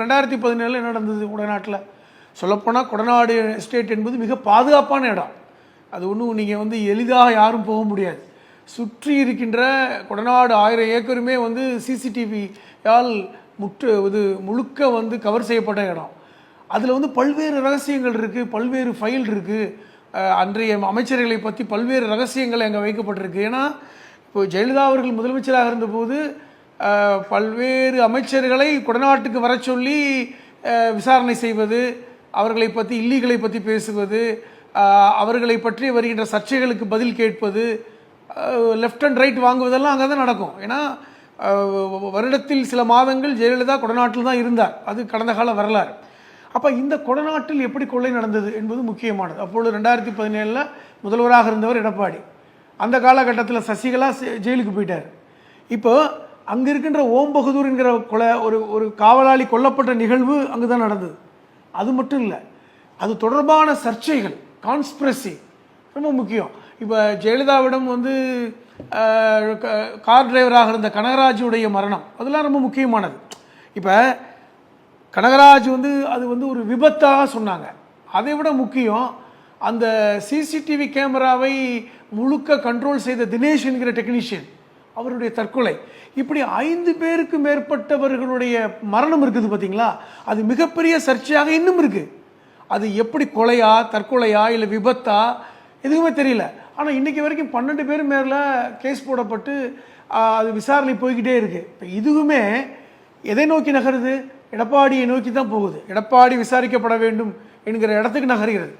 2017 என்ன நடந்தது கொடநாட்டில்? சொல்லப்போனால் கொடநாடு எஸ்டேட் என்பது மிக பாதுகாப்பான இடம். அது ஒன்றும் நீங்கள் எளிதாக யாரும் போக முடியாது. சுற்றி இருக்கின்ற கொடநாடு 1000 ஏக்கருமே சிசிடிவியால் முழுக்க கவர் செய்யப்பட்ட இடம். அதில் பல்வேறு ரகசியங்கள் இருக்குது, பல்வேறு ஃபைல் இருக்குது. அன்றைய அமைச்சர்களை பற்றி பல்வேறு ரகசியங்கள் அங்கே வைக்கப்பட்டிருக்கு. ஏன்னா இப்போ ஜெயலலிதா அவர்கள் முதலமைச்சராக இருந்தபோது பல்வேறு அமைச்சர்களை கொடநாட்டுக்கு வர சொல்லி விசாரணை செய்வது, அவர்களை பற்றி இல்லீகலை பற்றி பேசுவது, அவர்களை பற்றி வருகின்ற சர்ச்சைகளுக்கு பதில் கேட்பது, லெஃப்ட் அண்ட் ரைட் வாங்குவதெல்லாம் அங்கே தான் நடக்கும். ஏன்னா வருடத்தில் சில மாதங்கள் ஜெயலலிதா கொடநாட்டில் தான் இருந்தார். அது கடந்த கால வரலாறு. அப்போ இந்த கொடநாட்டில் எப்படி கொள்ளை நடந்தது என்பது முக்கியமானது. அப்பொழுது 2017 முதல்வராக இருந்தவர் எடப்பாடி. அந்த காலகட்டத்தில் சசிகலா ஜெயிலுக்கு போயிட்டார். இப்போ அங்கே இருக்கின்ற ஓம் பகதூர் என்கிற ஒரு காவலாளி கொல்லப்பட்ட நிகழ்வு அங்கே தான் நடந்தது. அது மட்டும் இல்லை, அது தொடர்பான சர்ச்சைகள், கான்ஸ்பிரசி ரொம்ப முக்கியம். இப்போ ஜெயலலிதாவிடம் கார் டிரைவராக இருந்த கனகராஜுடைய மரணம் அதெல்லாம் ரொம்ப முக்கியமானது. இப்போ கனகராஜ் அது ஒரு விபத்தாக சொன்னாங்க. அதை விட முக்கியம், அந்த சிசிடிவி கேமராவை முழுக்க கண்ட்ரோல் செய்த தினேஷ் என்கிற டெக்னீஷியன் அவருடைய தற்கொலை. இப்படி 5 பேருக்கு மேற்பட்டவர்களுடைய மரணம் இருக்குது பார்த்தீங்களா? அது மிகப்பெரிய சர்ச்சையாக இன்னும் இருக்குது. அது எப்படி கொலையா, தற்கொலையா, இல்லை விபத்தா, எதுவுமே தெரியல. ஆனால் இன்றைக்கி வரைக்கும் 12 பேர் மேலே கேஸ் போடப்பட்டு அது விசாரணை போய்கிட்டே இருக்குது. இப்போ இதுவுமே எதை நோக்கி நகருது? எடப்பாடியை நோக்கி தான் போகுது. எடப்பாடி விசாரிக்கப்பட வேண்டும் என்கிற இடத்துக்கு நகர்கிறது.